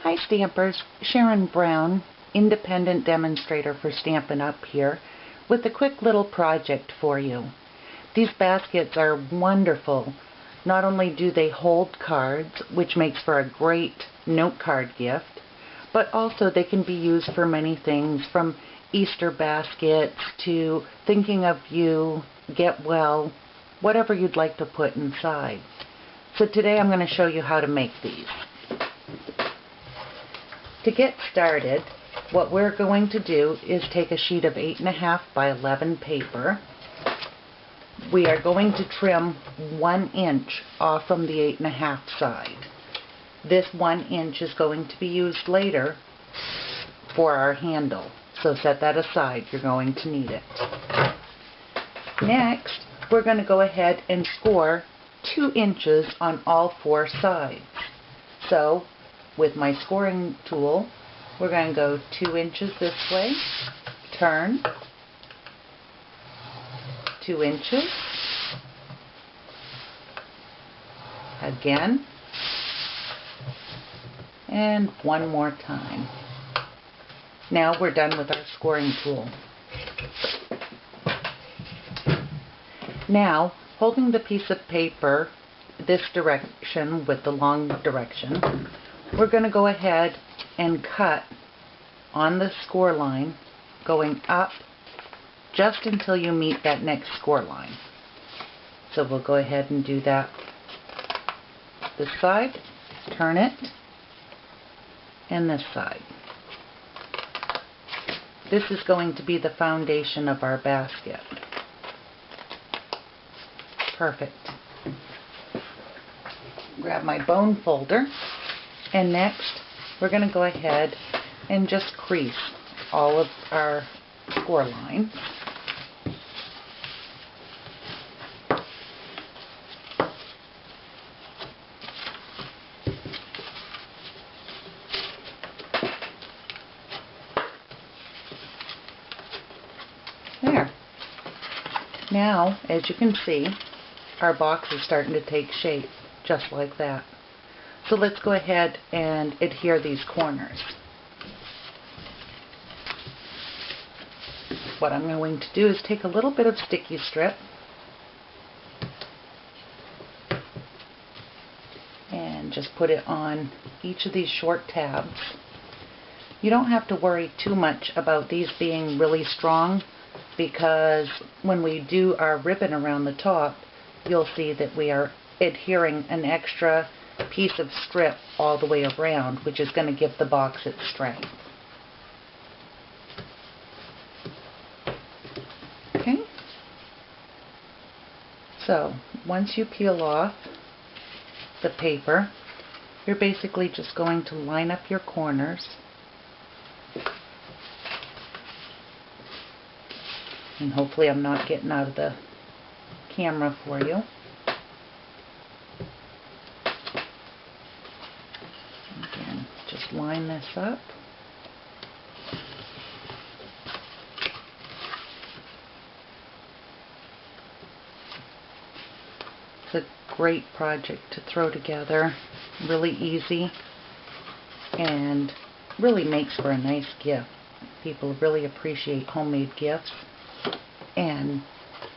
Hi Stampers, Sharon Brown, independent demonstrator for Stampin' Up! Here, with a quick little project for you. These baskets are wonderful. Not only do they hold cards, which makes for a great note card gift, but also they can be used for many things, from Easter baskets to thinking of you, get well, whatever you'd like to put inside. So today I'm going to show you how to make these. To get started, what we're going to do is take a sheet of 8.5 by 11 paper. We are going to trim 1 inch off from the 8.5 side. This 1 inch is going to be used later for our handle, so set that aside, you're going to need it. Next, we're going to go ahead and score 2 inches on all 4 sides. So, with my scoring tool, we're going to go 2 inches this way, turn, 2 inches, again, and one more time. Now we're done with our scoring tool. Now, holding the piece of paper this direction with the long direction, we're going to go ahead and cut on the score line, going up just until you meet that next score line. So we'll go ahead and do that this side, turn it, and this side. This is going to be the foundation of our basket. Perfect. Grab my bone folder, and next we're going to go ahead and just crease all of our score lines. There. Now, as you can see, our box is starting to take shape, just like that. So let's go ahead and adhere these corners. What I'm going to do is take a little bit of sticky strip and just put it on each of these short tabs. You don't have to worry too much about these being really strong, because when we do our ribbon around the top, you'll see that we are adhering an extra piece of strip all the way around, which is going to give the box its strength. Okay? So, once you peel off the paper, you're basically just going to line up your corners and hopefully I'm not getting out of the camera for you. Again, just line this up. It's a great project to throw together, really easy, and really makes for a nice gift. People really appreciate homemade gifts, and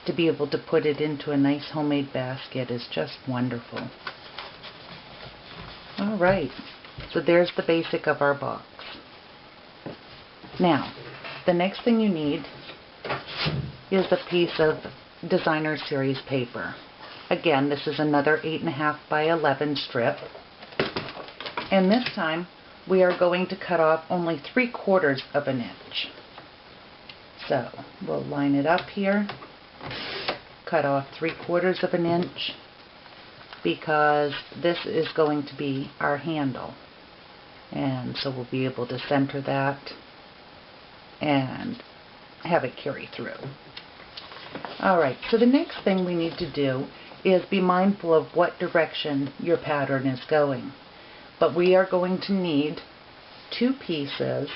to be able to put it into a nice homemade basket is just wonderful. Alright, so there's the basic of our box. Now, the next thing you need is a piece of Designer Series paper. Again, this is another 8.5 by 11 strip. And this time, we are going to cut off only 3/4 of an inch. So, we'll line it up here, cut off 3/4 of an inch, because this is going to be our handle. And so we'll be able to center that and have it carry through. Alright, so the next thing we need to do is be mindful of what direction your pattern is going. But we are going to need 2 pieces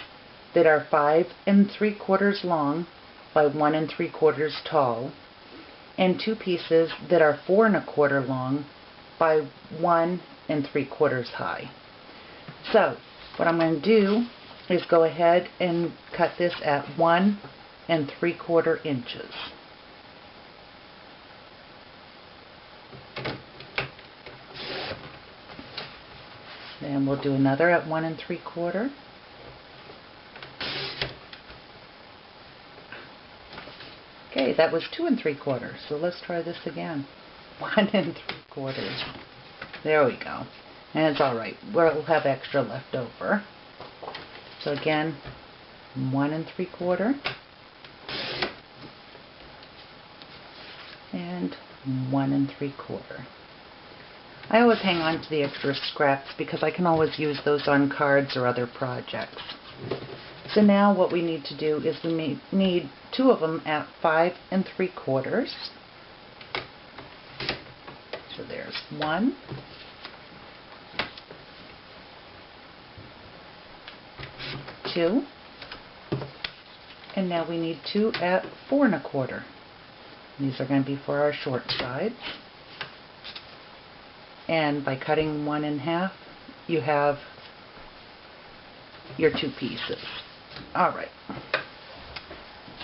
that are 5 3/4 long by 1 3/4 tall, and 2 pieces that are 4 1/4 long by 1 3/4 high. So What I'm going to do is go ahead and cut this at 1 3/4 inches. Then we'll do another at 1 3/4. Okay, that was 2 3/4. So let's try this again. 1 3/4. There we go. And it's alright. We'll have extra left over. So again, 1 3/4. And 1 3/4. I always hang on to the extra scraps because I can always use those on cards or other projects. So now what we need to do is we need 2 of them at 5 3/4. So there's 1. 2. And now we need 2 at 4 1/4. These are going to be for our short side. And by cutting 1 in half, you have your 2 pieces. Alright.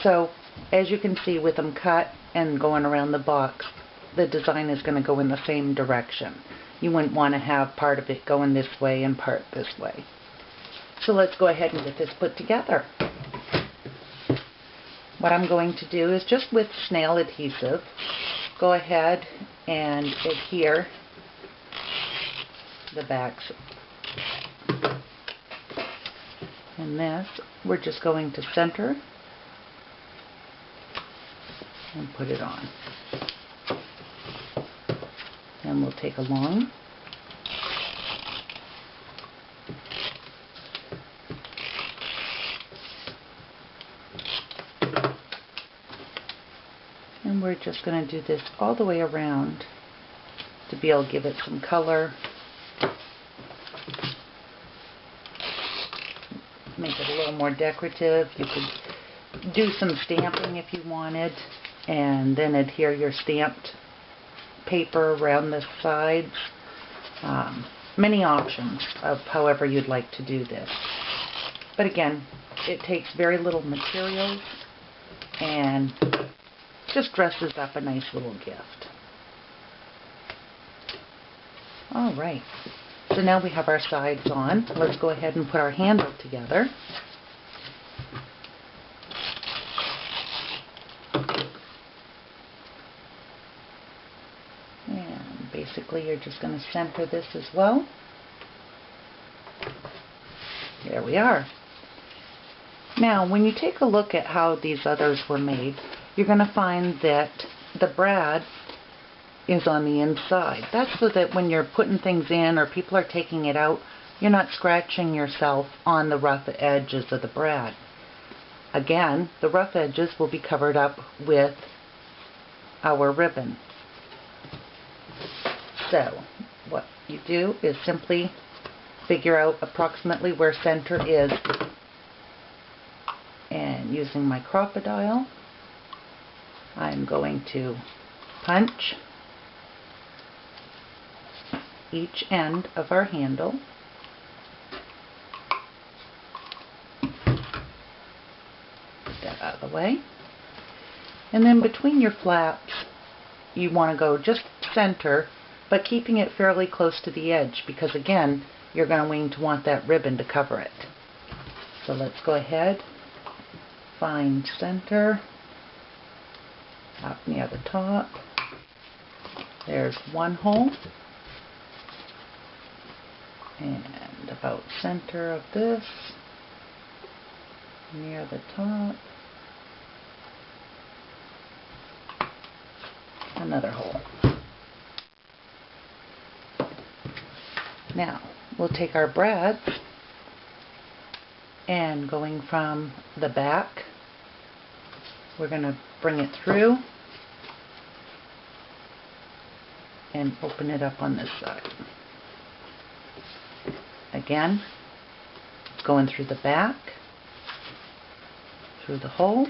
So, as you can see with them cut and going around the box, the design is going to go in the same direction. You wouldn't want to have part of it going this way and part this way. So let's go ahead and get this put together. What I'm going to do is just with snail adhesive, go ahead and adhere the backs. And this, we're just going to center and put it on. Then we'll take along and we're just going to do this all the way around to be able to give it some color, make it a little more decorative. You could do some stamping if you wanted, and then adhere your stamped paper around the sides. Many options of however you'd like to do this. But again, it takes very little materials and just dresses up a nice little gift. Alright, so now we have our sides on. Let's go ahead and put our handle together. And basically you're just going to center this as well. There we are. Now when you take a look at how these others were made, you're going to find that the brad is on the inside. That's so that when you're putting things in or people are taking it out, you're not scratching yourself on the rough edges of the brad. Again, the rough edges will be covered up with our ribbon. So what you do is simply figure out approximately where center is, and using my Crop-A-Dile, I'm going to punch each end of our handle. Get that out of the way. And then between your flaps, you want to go just center, but keeping it fairly close to the edge, because again, you're going to want that ribbon to cover it. So let's go ahead, find center, up near the top. There's one hole. And about center of this, near the top, another hole. Now we'll take our brads and going from the back, we're going to bring it through and open it up on this side. Again, going through the back, through the hole,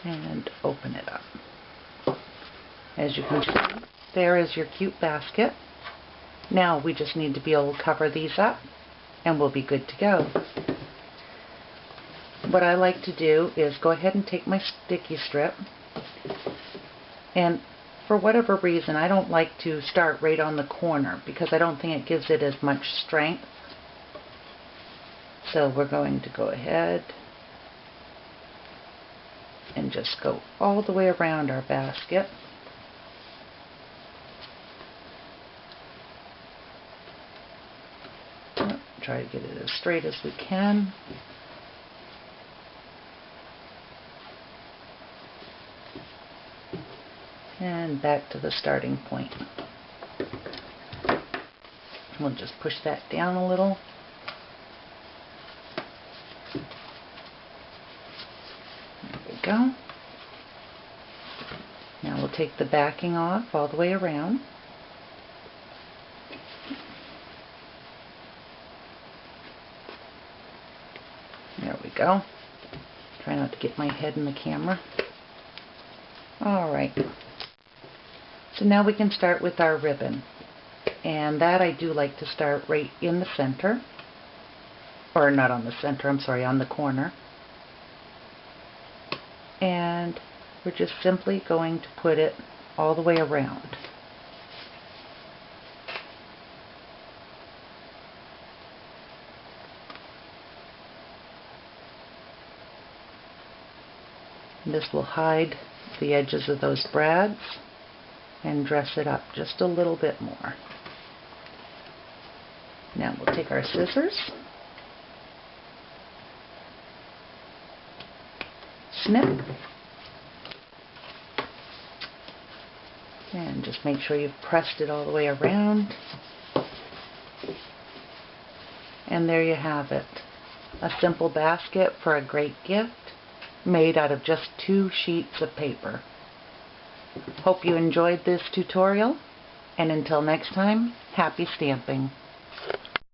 and open it up. As you can see, There is your cute basket. Now we just need to be able to cover these up and we'll be good to go. What I like to do is go ahead and take my sticky strip, and for whatever reason I don't like to start right on the corner because I don't think it gives it as much strength. So we're going to go ahead and just go all the way around our basket. Try to get it as straight as we can. And back to the starting point. We'll just push that down a little. There we go. Now we'll take the backing off all the way around. There we go. Try not to get my head in the camera. Alright. So now we can start with our ribbon. And that I do like to start right in the center. Or not on the center, I'm sorry, on the corner. And we're just simply going to put it all the way around. This will hide the edges of those brads and dress it up just a little bit more. Now we'll take our scissors, snip, and just make sure you've pressed it all the way around. And there you have it. A simple basket for a great gift, made out of just 2 sheets of paper. Hope you enjoyed this tutorial, and until next time, happy stamping!